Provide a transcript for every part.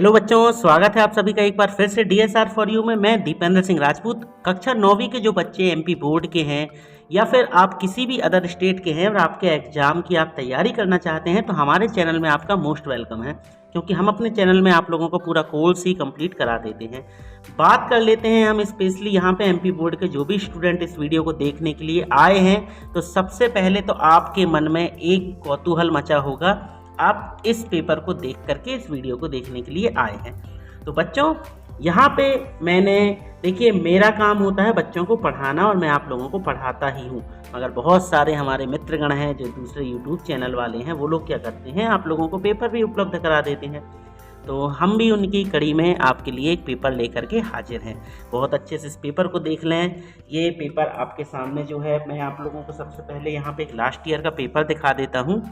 Hello बच्चों, स्वागत है आप सभी का एक बार फिर से DSR फॉर यू में। मैं दीपेंद्र सिंह राजपूत। कक्षा 9वीं के जो बच्चे MP बोर्ड के हैं या फिर आप किसी भी अदर स्टेट के हैं और आपके एग्जाम की आप तैयारी करना चाहते हैं तो हमारे चैनल में आपका मोस्ट वेलकम है, क्योंकि हम अपने चैनल में आप लोगों को पूरा कोर्स ही कंप्लीट करा देते हैं। बात कर लेते हैं हम स्पेशली यहाँ पे MP बोर्ड के जो भी स्टूडेंट इस वीडियो को देखने के लिए आए हैं, तो सबसे पहले तो आपके मन में एक कौतूहल मचा होगा, आप इस पेपर को देख करके इस वीडियो को देखने के लिए आए हैं। तो बच्चों, यहाँ पे देखिए मेरा काम होता है बच्चों को पढ़ाना और मैं आप लोगों को पढ़ाता ही हूँ, मगर बहुत सारे हमारे मित्रगण हैं जो दूसरे YouTube चैनल वाले हैं, वो लोग क्या करते हैं, आप लोगों को पेपर भी उपलब्ध करा देते हैं। तो हम भी उनकी कड़ी में आपके लिए एक पेपर लेकर के हाजिर हैं। बहुत अच्छे से इस पेपर को देख लें। ये पेपर आपके सामने जो है, मैं आप लोगों को सबसे पहले यहाँ पे एक लास्ट ईयर का पेपर दिखा देता हूँ।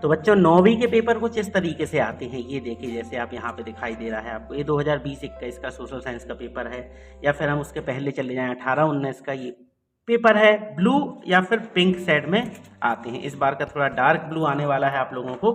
तो बच्चों, 9वीं के पेपर कुछ इस तरीके से आते हैं। ये देखिए, जैसे आप यहाँ पे दिखाई दे रहा है आपको, ये 2020-21 का सोशल साइंस का पेपर है, या फिर हम उसके पहले चले जाएं 18-19 का ये पेपर है। ब्लू या फिर पिंक शेड में आते हैं। इस बार का थोड़ा डार्क ब्लू आने वाला है आप लोगों को।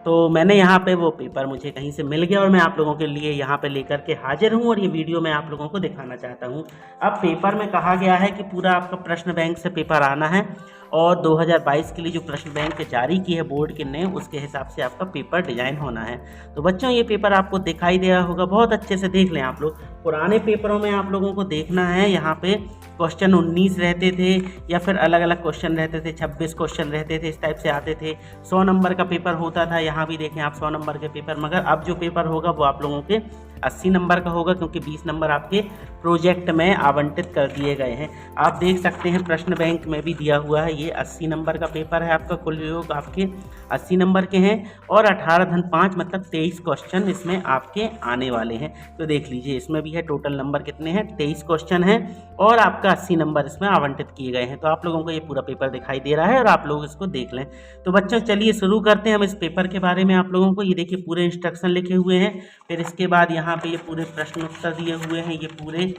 तो मैंने यहाँ पे वो पेपर मुझे कहीं से मिल गया और मैं आप लोगों के लिए यहाँ पे लेकर के हाजिर हूँ और ये वीडियो मैं आप लोगों को दिखाना चाहता हूँ। अब पेपर में कहा गया है कि पूरा आपका प्रश्न बैंक से पेपर आना है और 2022 के लिए जो प्रश्न बैंक जारी की है बोर्ड के ने, उसके हिसाब से आपका पेपर डिजाइन होना है। तो बच्चों, ये पेपर आपको दिखाई दे रहा होगा, बहुत अच्छे से देख लें आप लोग। पुराने पेपरों में आप लोगों को देखना है, यहाँ पे क्वेश्चन 19 रहते थे या फिर अलग अलग क्वेश्चन रहते थे, 26 क्वेश्चन रहते थे, इस टाइप से आते थे। 100 नंबर का पेपर होता था, यहाँ भी देखें आप 100 नंबर के पेपर, मगर अब जो पेपर होगा वो आप लोगों के 80 नंबर का होगा, क्योंकि 20 नंबर आपके प्रोजेक्ट में आवंटित कर दिए गए हैं। आप देख सकते हैं प्रश्न बैंक में भी दिया हुआ है, ये 80 नंबर का पेपर है आपका। कुल योग आपके 80 नंबर के हैं और 18-5 मतलब 23 क्वेश्चन इसमें आपके आने वाले हैं। तो देख लीजिए, इसमें भी है टोटल नंबर कितने हैं, 23 क्वेश्चन हैं और आपका 80 नंबर इसमें आवंटित किए गए हैं। तो आप लोगों को ये पूरा पेपर दिखाई दे रहा है और आप लोग इसको देख लें। तो बच्चों, चलिए शुरू करते हैं हम इस पेपर के बारे में आप लोगों को। ये देखिए पूरे इंस्ट्रक्शन लिखे हुए हैं, फिर इसके बाद यहाँ पे ये पूरे प्रश्न उत्तर दिए हुए हैं। ये पूरे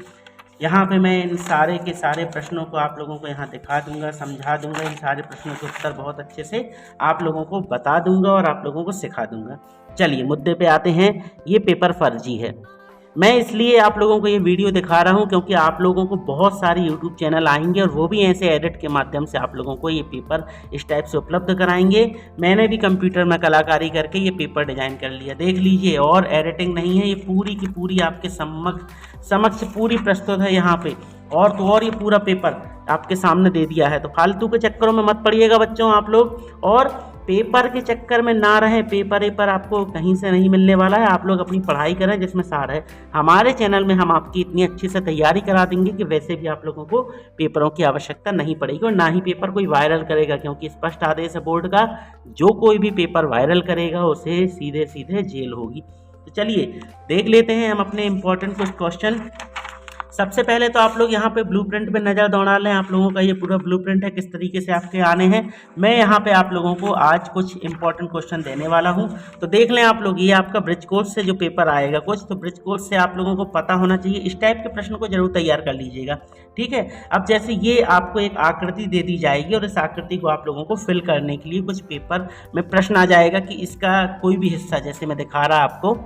यहाँ पे मैं इन सारे के सारे प्रश्नों को आप लोगों को यहाँ दिखा दूंगा, समझा दूंगा। इन सारे प्रश्नों के उत्तर बहुत अच्छे से आप लोगों को बता दूंगा और आप लोगों को सिखा दूंगा। चलिए मुद्दे पे आते हैं। ये पेपर फर्जी है। मैं इसलिए आप लोगों को ये वीडियो दिखा रहा हूँ क्योंकि आप लोगों को बहुत सारे YouTube चैनल आएंगे और वो भी ऐसे एडिट के माध्यम से आप लोगों को ये पेपर इस टाइप से उपलब्ध कराएंगे। मैंने भी कंप्यूटर में कलाकारी करके ये पेपर डिजाइन कर लिया, देख लीजिए, और एडिटिंग नहीं है, ये पूरी की पूरी आपके समक्ष पूरी प्रस्तुत है यहाँ पे। और तो और ये पूरा पेपर आपके सामने दे दिया है। तो फालतू के चक्करों में मत पड़िएगा बच्चों आप लोग, और पेपर के चक्कर में ना रहें। पेपर आपको कहीं से नहीं मिलने वाला है। आप लोग अपनी पढ़ाई करें जिसमें सार है। हमारे चैनल में हम आपकी इतनी अच्छी से तैयारी करा देंगे कि वैसे भी आप लोगों को पेपरों की आवश्यकता नहीं पड़ेगी और ना ही पेपर कोई वायरल करेगा, क्योंकि स्पष्ट आदेश है बोर्ड का, जो कोई भी पेपर वायरल करेगा उसे सीधे सीधे जेल होगी। तो चलिए देख लेते हैं हम अपने इंपॉर्टेंट कुछ क्वेश्चन। सबसे पहले तो आप लोग यहाँ पे ब्लूप्रिंट पे नज़र दौड़ा लें। आप लोगों का ये पूरा ब्लूप्रिंट है, किस तरीके से आपके आने हैं। मैं यहाँ पे आप लोगों को आज कुछ इंपॉर्टेंट क्वेश्चन देने वाला हूँ, तो देख लें आप लोग। ये आपका ब्रिज कोर्स से जो पेपर आएगा कुछ, तो ब्रिज कोर्स से आप लोगों को पता होना चाहिए। इस टाइप के प्रश्न को जरूर तैयार कर लीजिएगा, ठीक है। अब जैसे ये आपको एक आकृति दे दी जाएगी और इस आकृति को आप लोगों को फिल करने के लिए कुछ पेपर में प्रश्न आ जाएगा कि इसका कोई भी हिस्सा, जैसे मैं दिखा रहा आपको,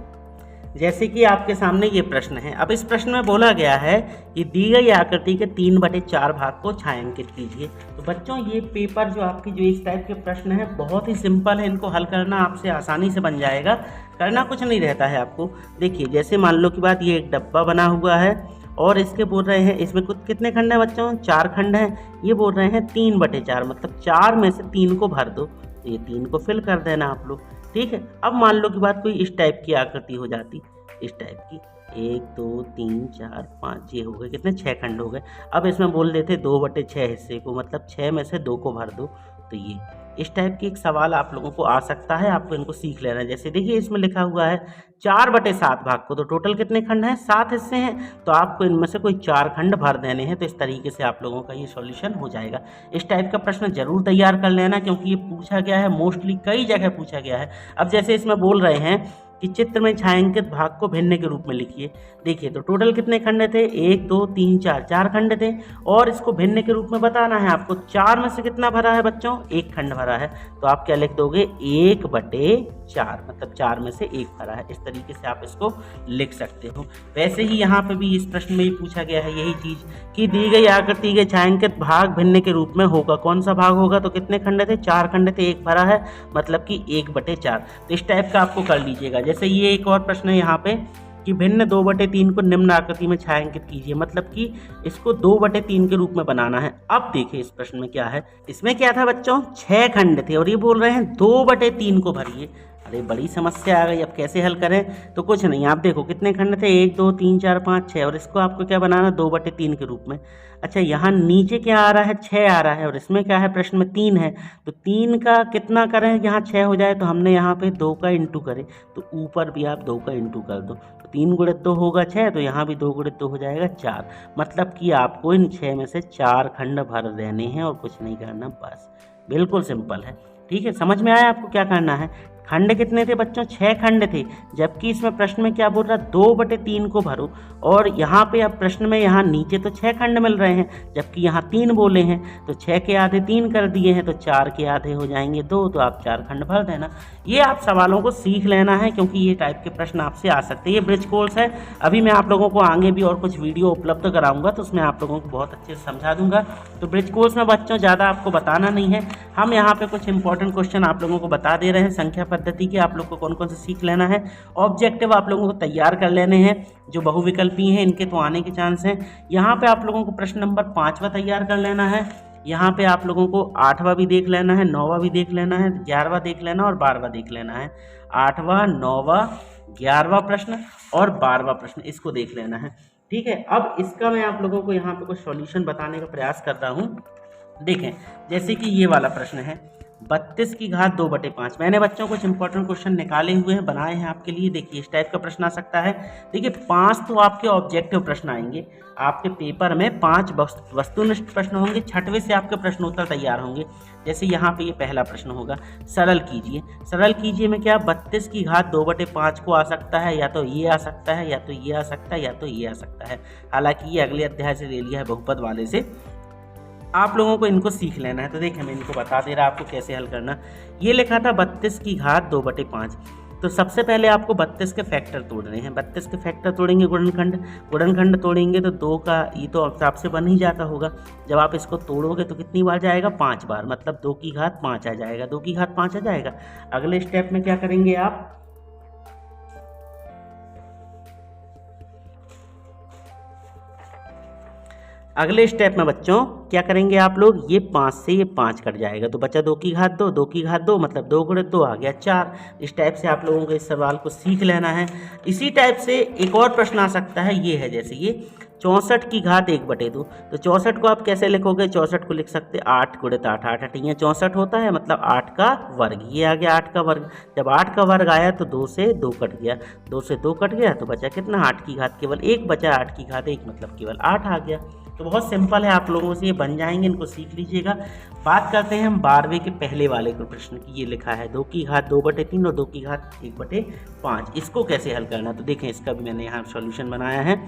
जैसे कि आपके सामने ये प्रश्न है। अब इस प्रश्न में बोला गया है कि दी गई आकृति के 3/4 भाग को छायांकित कीजिए। तो बच्चों, ये पेपर जो आपकी जो इस टाइप के प्रश्न है बहुत ही सिंपल है, इनको हल करना आपसे आसानी से बन जाएगा। करना कुछ नहीं रहता है आपको। देखिए, जैसे मान लो कि बात, ये एक डब्बा बना हुआ है और इसके बोल रहे हैं, इसमें कुछ कितने खंड हैं बच्चों, 4 खंड हैं। ये बोल रहे हैं 3/4, मतलब 4 में से 3 को भर दो। तो ये 3 को फिल कर देना आप लोग, ठीक है। अब मान लो कि बात कोई इस टाइप की आकृति हो जाती, इस टाइप की, 1 2 3 4 5, ये हो गए कितने, 6 खंड हो गए। अब इसमें बोल देते 2/6 हिस्से को, मतलब 6 में से 2 को भर दो। तो ये इस टाइप की एक सवाल आप लोगों को आ सकता है, आपको इनको सीख लेना है। जैसे देखिए इसमें लिखा हुआ है 4/7 भाग को, तो टोटल कितने खंड हैं, 7 हिस्से हैं, तो आपको इनमें से कोई 4 खंड भर देने हैं। तो इस तरीके से आप लोगों का ये सॉल्यूशन हो जाएगा। इस टाइप का प्रश्न जरूर तैयार कर लेना, क्योंकि ये पूछा गया है, मोस्टली कई जगह पूछा गया है। अब जैसे इसमें बोल रहे हैं कि चित्र में छायांकित भाग को भिन्न के रूप में लिखिए। देखिए तो टोटल कितने खंड थे, 1 2 3 4, 4 खंड थे और इसको भिन्न के रूप में बताना है आपको। 4 में से कितना भरा है बच्चों, 1 खंड भरा है, तो आप क्या लिख दोगे 1/4, मतलब 4 में से 1 भरा है। इस तरीके से आप इसको लिख सकते हो। वैसे ही यहाँ पे भी इस प्रश्न में ही पूछा गया है यही चीज कि दी गई आकृति के छायांकित भाग भिन्न के रूप में होगा। कौन सा भाग होगा, तो कितने खंड थे, 4 खंड थे, 1 भरा है, मतलब कि 1/4। तो इस टाइप का आपको कर लीजिएगा। जैसे ये एक और प्रश्न है यहाँ पे कि भिन्न 2/3 को निम्न आकृति में छायांकित कीजिए, मतलब कि इसको 2/3 के रूप में बनाना है। अब देखिए इस प्रश्न में क्या है, इसमें क्या था बच्चों, 6 खंड थे और ये बोल रहे हैं 2/3 को भरिए। अरे बड़ी समस्या आ गई, अब कैसे हल करें, तो कुछ नहीं, आप देखो कितने खंड थे, 1 2 3 4 5 6 और इसको आपको क्या बनाना, 2/3 के रूप में। अच्छा यहाँ नीचे क्या आ रहा है, 6 आ रहा है और इसमें क्या है, प्रश्न में 3 है, तो 3 का कितना करें, यहाँ 6 हो जाए तो हमने यहाँ पे 2 का इंटू करें, तो ऊपर भी आप 2 का इंटू कर दो, तो 3 × 2 होगा 6, तो यहाँ भी 2 × 2 हो जाएगा 4। मतलब कि आपको इन 6 में से 4 खंड भर देने हैं और कुछ नहीं करना, बस बिल्कुल सिंपल है। ठीक है, समझ में आया आपको क्या करना है। खंड कितने थे बच्चों, 6 खंड थे, जबकि इसमें प्रश्न में क्या बोल रहा है, 2/3 को भरो। और यहाँ पे अब प्रश्न में यहाँ नीचे तो 6 खंड मिल रहे हैं, जबकि यहाँ 3 बोले हैं, तो 6 के आधे 3 कर दिए हैं, तो 4 के आधे हो जाएंगे 2, तो आप 4 खंड भर देना। ये आप सवालों को सीख लेना है, क्योंकि ये टाइप के प्रश्न आपसे आ सकते हैं। ये ब्रिज कोर्स है, अभी मैं आप लोगों को आगे भी और कुछ वीडियो उपलब्ध कराऊंगा, तो उसमें आप लोगों को बहुत अच्छे से समझा दूंगा। तो ब्रिज कोर्स में बच्चों ज़्यादा आपको बताना नहीं है, हम यहाँ पे कुछ इंपॉर्टेंट क्वेश्चन आप लोगों को बता दे रहे हैं संख्या पद्धति के, आप लोग को कौन कौन से सीख लेना है। ऑब्जेक्टिव आप लोगों को तैयार कर लेने हैं, जो बहुविकल्पी हैं इनके तो आने के चांस हैं। यहाँ पे आप लोगों को प्रश्न नंबर 5वां तैयार कर लेना है। यहाँ पे आप लोगों को 8वां भी देख लेना है, 9वां भी देख लेना है, 11वां देख लेना और 12वां देख लेना है। 8वां, 9वां, 11वां प्रश्न और 12वां प्रश्न, इसको देख लेना है। ठीक है, अब इसका मैं आप लोगों को यहाँ पे कुछ सॉल्यूशन बताने का प्रयास कर रहा हूँ। देखें, जैसे कि ये वाला प्रश्न है, 32 की घात 2/5। मैंने बच्चों कुछ इंपॉर्टेंट क्वेश्चन निकाले हुए हैं, बनाए हैं आपके लिए। देखिए इस टाइप का प्रश्न आ सकता है। देखिए 5 तो आपके ऑब्जेक्टिव प्रश्न आएंगे, आपके पेपर में 5 वस्तुनिष्ठ प्रश्न होंगे, 6वें से आपके प्रश्नोत्तर तैयार होंगे। जैसे यहाँ पे ये पहला प्रश्न होगा, सरल कीजिए। सरल कीजिए में क्या, 32 की घात 2/5 को आ सकता है, या तो ये आ सकता है, या तो ये आ सकता है, या तो ये आ सकता है। हालांकि ये अगले अध्याय से ले लिया है बहुपद वाले से, आप लोगों को इनको सीख लेना है। तो देखिए मैं इनको बता दे रहा आपको कैसे हल करना। ये लिखा था 32 की घात 2/5, तो सबसे पहले आपको 32 के फैक्टर तोड़ने हैं। 32 के फैक्टर तोड़ेंगे, गुणनखंड तोड़ेंगे, तो 2 का ये तो हिसाब से बन ही जाता होगा। जब आप इसको तोड़ोगे तो कितनी बार जाएगा, 5 बार, मतलब 2 की घात 5 आ जाएगा, 2 की घात 5 आ जाएगा। अगले स्टेप में क्या करेंगे आप, अगले स्टेप में बच्चों क्या करेंगे आप लोग, ये 5 से ये 5 कट जाएगा, तो बचा 2 की घात 2, 2 की घात 2, मतलब 2 × 2 आ गया 4। इस टाइप से आप लोगों को इस सवाल को सीख लेना है। इसी टाइप से एक और प्रश्न आ सकता है, ये है जैसे ये 64 की घात 1/2। तो 64 को आप कैसे लिखोगे, 64 को लिख सकते 8 × 8, 8 8 64 होता है, मतलब 8 का वर्ग, ये आ गया 8 का वर्ग। जब 8 का वर्ग आया तो 2 से 2 कट गया, 2 से 2 कट गया, तो बचा कितना, 8 की घात केवल 1 बचा, 8 की घात 1 मतलब केवल 8 आ गया। तो बहुत सिंपल है, आप लोगों से ये बन जाएंगे, इनको सीख लीजिएगा। बात करते हैं हम 12वें के पहले वाले को प्रश्न की। ये लिखा है 2 की घात 2/3 और 2 की घात 1/5। इसको कैसे हल करना, तो देखें इसका भी मैंने यहाँ सॉल्यूशन बनाया है।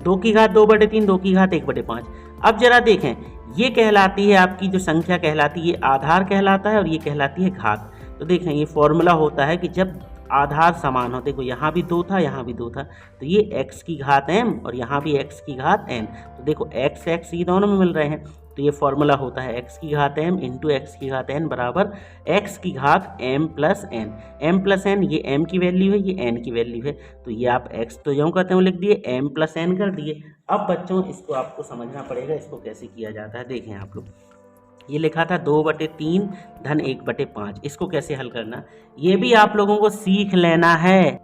2 की घात 2/3, 2 की घात 1/5। अब जरा देखें, ये कहलाती है आपकी जो संख्या कहलाती है, ये आधार कहलाता है और ये कहलाती है घात। तो देखें ये फॉर्मूला होता है कि जब आधार समान हो, देखो यहाँ भी 2 था, यहाँ भी 2 था, तो ये x की घात m और यहाँ भी x की घात n। तो देखो x x ये दोनों में मिल रहे हैं, तो ये फॉर्मूला होता है x की घात m इंटू x की घात n बराबर x की घात m plus n। m plus n, ये m की वैल्यू है, ये n की वैल्यू है, तो ये आप x तो यूँ कहते हैं लिख दिए, m प्लस n कर दिए। अब बच्चों इसको आपको समझना पड़ेगा, इसको कैसे किया जाता है। देखें आप लोग, ये लिखा था 2/3 धन 1/5, इसको कैसे हल करना, ये भी आप लोगों को सीख लेना है।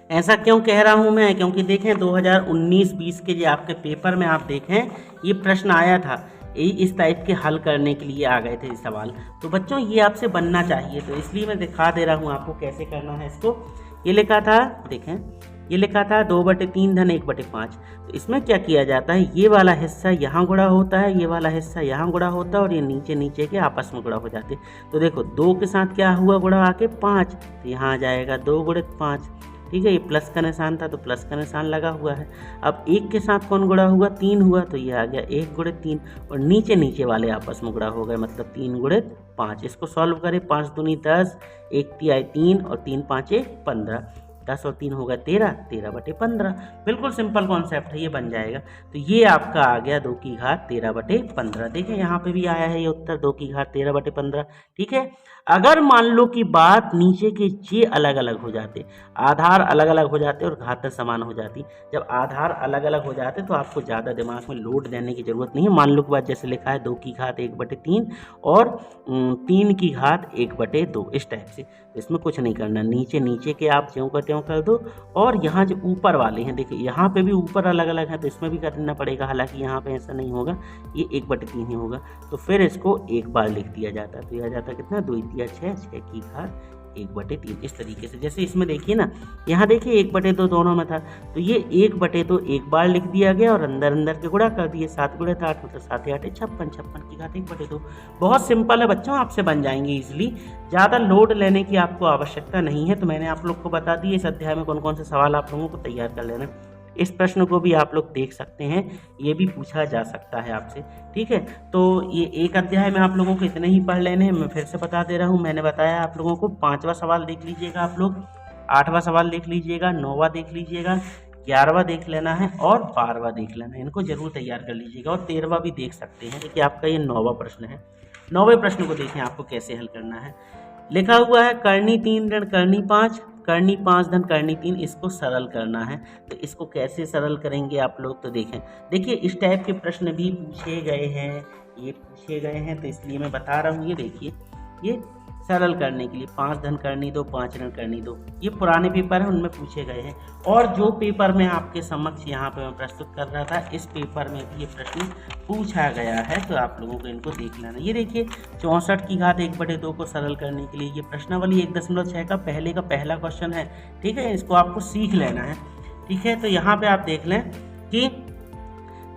ऐसा क्यों कह रहा हूँ मैं, क्योंकि देखें 2019-20 के जो आपके पेपर में आप देखें ये प्रश्न आया था, इस टाइप के हल करने के लिए आ गए थे ये सवाल। तो बच्चों ये आपसे बनना चाहिए, तो इसलिए मैं दिखा दे रहा हूँ आपको कैसे करना है इसको। ये लिखा था, देखें ये लिखा था 2/3 धन 1/5। तो इसमें क्या किया जाता है, ये वाला हिस्सा यहाँ गुणा होता है, ये वाला हिस्सा यहाँ गुणा होता है और ये नीचे नीचे के आपस में गुणा हो जाते। तो देखो 2 के साथ क्या हुआ गुणा आके 5, तो यहाँ आ जाएगा 2 × 5। ठीक है, ये प्लस का निशान था तो प्लस का निशान लगा हुआ है। अब 1 के साथ कौन गुणा हुआ, 3 हुआ, तो ये आ गया 1 गुणित 3 और नीचे वाले आपस में गुणा हो गए, मतलब 3 गुणित 5। इसको सॉल्व करें, 5 दूनी 10, 1 तिहाई 3 और 3 पाँचे 15, 10 और 3 होगा 13, 13/15। बिल्कुल सिंपल कॉन्सेप्ट है, ये बन जाएगा। तो ये आपका आ गया 2 की घात 13/15। देखिए यहाँ पे भी आया है ये उत्तर 2 की घात 13/15। ठीक है, अगर मान लो कि बात नीचे के जे अलग अलग हो जाते, आधार अलग अलग हो जाते और घातें समान हो जाती। जब आधार अलग अलग हो जाते तो आपको ज़्यादा दिमाग में लोड देने की जरूरत नहीं है। मान लो कि बात जैसे लिखा है 2 की घात 1/3 और 3 की घात 1/2, इस टाइप से। इसमें कुछ नहीं करना, नीचे के आप ज्यों का त्यों कर दो। और यहाँ जो ऊपर वाले हैं, देखिए यहाँ पे भी ऊपर अलग अलग है तो इसमें भी करना पड़ेगा, हालांकि यहाँ पे ऐसा नहीं होगा, ये 1/3 ही होगा। तो फिर इसको एक बार लिख दिया जाता है, तो यह जाता कितना, 2 तिया 6, 6 की घात 1/3। इस तरीके से, जैसे इसमें देखिए ना, यहाँ देखिए 1/2 दोनों में था, तो ये 1/2 एक बार लिख दिया गया और अंदर के गुणा कर दिए, 7 गुणे 8 मतलब 7 8 56, 56 की घात 1/2। बहुत सिंपल है बच्चों, आपसे बन जाएंगे इजीली, ज़्यादा लोड लेने की आपको आवश्यकता नहीं है। तो मैंने आप लोग को बता दी इस अध्याय में कौन कौन से सवाल आप लोगों को तैयार कर लेना। इस प्रश्न को भी आप लोग देख सकते हैं, ये भी पूछा जा सकता है आपसे। ठीक है, तो ये एक अध्याय में आप लोगों को इतने ही पढ़ लेने हैं। मैं फिर से बता दे रहा हूँ, मैंने बताया आप लोगों को 5वां सवाल देख लीजिएगा आप लोग, 8वां सवाल देख लीजिएगा, 9वां देख लीजिएगा, 11वां देख लेना है और 12वां देख लेना है। इनको जरूर तैयार कर लीजिएगा और 13वां भी देख सकते हैं। देखिए आपका ये 9वां प्रश्न है। 9वें प्रश्न को देखें आपको कैसे हल करना है। लिखा हुआ है करनी 3 ऋण करनी 5, करनी 5 धन करनी 3, इसको सरल करना है। तो इसको कैसे सरल करेंगे आप लोग, तो देखें, देखिए इस टाइप के प्रश्न भी पूछे गए हैं, ये पूछे गए हैं, तो इसलिए मैं बता रहा हूँ। ये देखिए, ये सरल करने के लिए 5 धन करनी 2, 5 ऋण करनी 2, ये पुराने पेपर हैं उनमें पूछे गए हैं। और जो पेपर में आपके समक्ष यहाँ पे मैं प्रस्तुत कर रहा था, इस पेपर में भी ये प्रश्न पूछा गया है, तो आप लोगों को इनको देख लेना। ये देखिए 64 की घात 1/2 को सरल करने के लिए, ये प्रश्नावली 1.6 का पहला क्वेश्चन है। ठीक है, इसको आपको सीख लेना है। ठीक है, तो यहाँ पे आप देख लें कि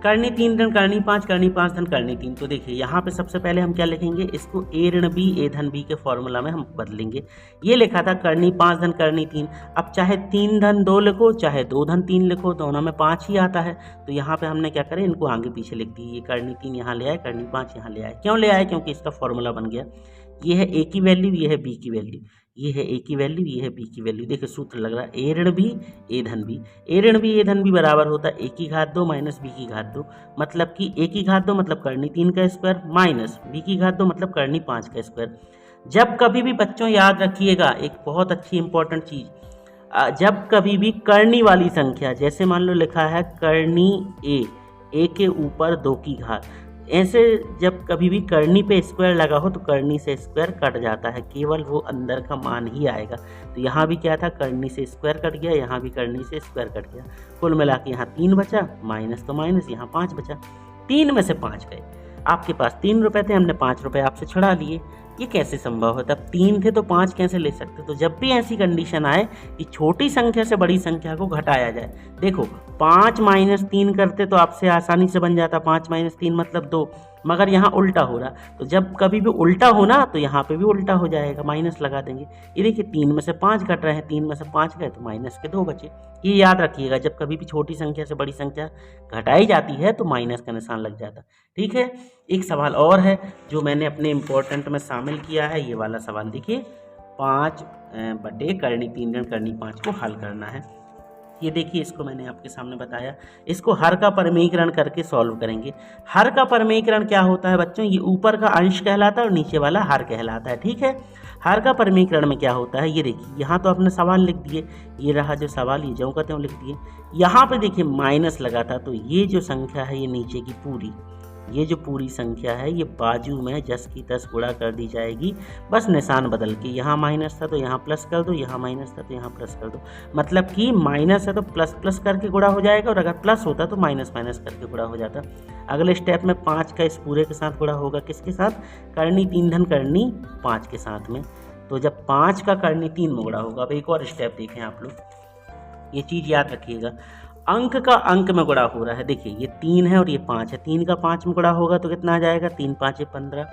करनी 3 धन करनी 5, करनी 5 धन करनी 3। तो देखिए यहाँ पे सबसे पहले हम क्या लिखेंगे, इसको a ऋण b a धन b के फॉर्मूला में हम बदलेंगे। ये लिखा था करनी 5 धन करनी 3, अब चाहे 3 धन 2 लिखो चाहे 2 धन 3 लिखो, दोनों में 5 ही आता है। तो यहाँ पे हमने क्या करें, इनको आगे पीछे लिख दिए। ये करनी 3 यहाँ ले आए, करनी 5 यहाँ ले आए। क्यों ले आए, क्योंकि इसका फॉर्मूला बन गया। ये है a की वैल्यू, ये है b की वैल्यू, ये है a की वैल्यू, ये है b की वैल्यू। देखिए सूत्र लग रहा है a ऋण b a धन b, a ऋण b a धन b बराबर होता है a की घात 2 माइनस b की घात 2, मतलब कि a की घात 2 मतलब करनी 3 का स्क्वायर माइनस b की घात 2 मतलब करनी 5 का स्क्वायर। जब कभी भी बच्चों याद रखिएगा एक बहुत अच्छी इंपॉर्टेंट चीज़, जब कभी भी करनी वाली संख्या, जैसे मान लो लिखा है करनी a के ऊपर 2 की घात, ऐसे जब कभी भी करनी पे स्क्वायर लगा हो तो करनी से स्क्वायर कट जाता है, केवल वो अंदर का मान ही आएगा। तो यहाँ भी क्या था, करनी से स्क्वायर कट गया, यहाँ भी करनी से स्क्वायर कट गया, कुल मिला के यहाँ 3 बचा, माइनस तो माइनस, यहाँ 5 बचा। 3 में से 5 गए, आपके पास 3 रुपये थे, हमने 5 रुपये आपसे छुड़ा लिए। ये कैसे संभव होता, अब 3 थे तो 5 कैसे ले सकते। तो जब भी ऐसी कंडीशन आए कि छोटी संख्या से बड़ी संख्या को घटाया जाए, देखो 5 माइनस 3 करते तो आपसे आसानी से बन जाता, 5 माइनस 3 मतलब 2, मगर यहाँ उल्टा हो रहा। तो जब कभी भी उल्टा हो ना, तो यहाँ पे भी उल्टा हो जाएगा, माइनस लगा देंगे। ये देखिए 3 में से 5 घट रहे हैं, 3 में से 5 गए तो माइनस के 2 बचे। ये याद रखिएगा, जब कभी भी छोटी संख्या से बड़ी संख्या घटाई जाती है तो माइनस का निशान लग जाता। ठीक है, एक सवाल और है जो मैंने अपने इम्पोर्टेंट में शामिल किया है, ये वाला सवाल देखिए, 5 बटे करनी 3 ऋण करनी 5 को हल करना है। ये देखिए, इसको मैंने आपके सामने बताया, इसको हर का परमीकरण करके सॉल्व करेंगे। हर का परमीकरण क्या होता है बच्चों, ये ऊपर का अंश कहलाता है और नीचे वाला हर कहलाता है। ठीक है, हर का परमीकरण में क्या होता है, ये देखिए यहाँ तो आपने सवाल लिख दिए, ये रहा जो सवाल, ये ज्यों का त्यों लिख दिए। यहाँ पे देखिए माइनस लगा था, तो ये जो संख्या है ये नीचे की पूरी, ये जो पूरी संख्या है ये बाजू में जस की तस गुणा कर दी जाएगी, बस निशान बदल के। यहाँ माइनस था तो यहाँ प्लस कर दो, यहाँ माइनस था तो यहाँ प्लस कर दो, मतलब कि माइनस है तो प्लस प्लस करके गुणा हो जाएगा, और अगर प्लस होता तो माइनस माइनस करके गुणा हो जाता। अगले स्टेप में 5 का इस पूरे के साथ गुणा होगा, किसके साथ, करनी 3 धन करनी 5 के साथ में। तो जब 5 का करनी 3 में गुणा होगा, अब एक और स्टेप देखें आप लोग, ये चीज़ याद रखिएगा, अंक का अंक में गुणा हो रहा है। देखिए ये 3 है और ये 5 है, 3 का 5 में गुणा होगा तो कितना आ जाएगा, 3 5 15।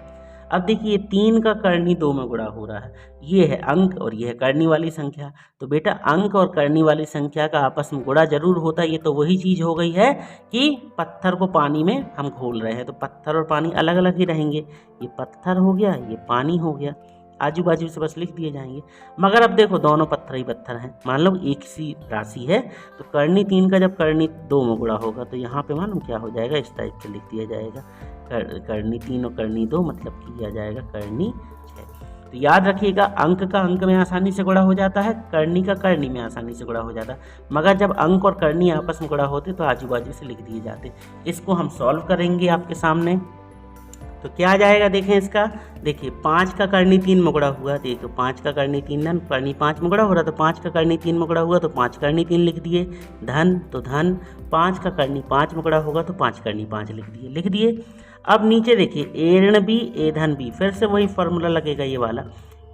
अब देखिए 3 का करनी 2 में गुणा हो रहा है, ये है अंक और ये है करनी वाली संख्या। तो बेटा अंक और करनी वाली संख्या का आपस में गुणा जरूर होता है। ये तो वही चीज़ हो गई है कि पत्थर को पानी में हम घोल रहे हैं, तो पत्थर और पानी अलग अलग ही रहेंगे। ये पत्थर हो गया, ये पानी हो गया, आजू बाजू से बस लिख दिए जाएंगे। मगर अब देखो दोनों पत्थर ही पत्थर हैं, मान लो एक सी राशि है, तो करनी 3 का जब करनी 2 में गुणा होगा तो यहाँ पे मालूम क्या हो जाएगा, इस टाइप से लिख दिया जाएगा, करनी 3 और करनी 2 मतलब किया जाएगा करनी 6। तो याद रखिएगा अंक का अंक में आसानी से गुणा हो जाता है, करनी का करनी में आसानी से गुणा हो जाता है। मगर जब अंक और करनी आपस में गुणा होते तो आजू बाजू से लिख दिए जाते। इसको हम सॉल्व करेंगे आपके सामने, तो क्या आ जाएगा देखें इसका। देखिए 5 का करनी 3 में गुणा हुआ, देखो 5 का करनी 3 धन, करनी 5 में गुणा हो रहा, तो 5 का करनी 3 में गुणा हुआ तो 5 करनी 3 लिख दिए, धन तो धन, 5 का करनी 5 में गुणा होगा तो 5 करनी 5 लिख दिए। अब नीचे देखिए ए ऋण बी ए धन बी, फिर से वही फॉर्मूला लगेगा ये वाला,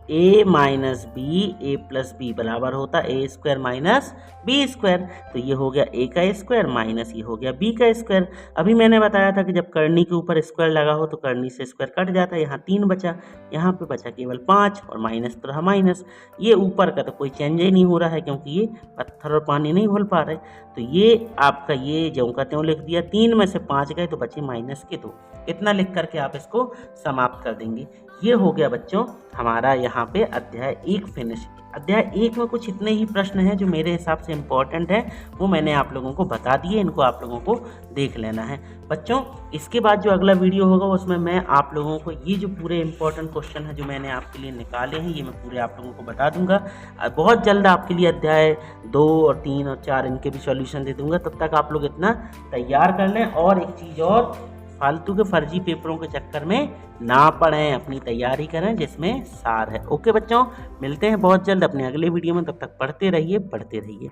ए माइनस बी ए प्लस बी बराबर होता ए स्क्वायर माइनस बी स्क्वायर। तो ये हो गया ए का स्क्वायर माइनस ये हो गया बी का स्क्वायर। अभी मैंने बताया था कि जब करनी के ऊपर स्क्वायर लगा हो तो करनी से स्क्वायर कट जाता है, यहाँ 3 बचा, यहाँ पे बचा केवल 5 और माइनस तो रहा माइनस। ये ऊपर का तो कोई चेंज ही नहीं हो रहा है क्योंकि ये पत्थर और पानी नहीं घोल पा रहे। तो ये आपका ये ज्यों का त्यों लिख दिया, 3 में से 5 गए तो बचे माइनस के 2। इतना लिख करके आप इसको समाप्त कर देंगे। ये हो गया बच्चों हमारा यहाँ पे अध्याय 1 फिनिश। अध्याय 1 में कुछ इतने ही प्रश्न हैं जो मेरे हिसाब से इम्पोर्टेंट हैं, वो मैंने आप लोगों को बता दिए, इनको आप लोगों को देख लेना है बच्चों। इसके बाद जो अगला वीडियो होगा उसमें मैं आप लोगों को ये जो पूरे इंपॉर्टेंट क्वेश्चन है जो मैंने आपके लिए निकाले हैं ये मैं पूरे आप लोगों को बता दूंगा। बहुत जल्द आपके लिए अध्याय 2 और 3 और 4 इनके भी सॉल्यूशन दे दूंगा। तब तक आप लोग इतना तैयार कर लें, और एक चीज़ और, फालतू के फर्जी पेपरों के चक्कर में ना पढ़ें, अपनी तैयारी करें जिसमें सार है। ओके बच्चों, मिलते हैं बहुत जल्द अपने अगले वीडियो में, तब तक पढ़ते रहिए, बढ़ते रहिए।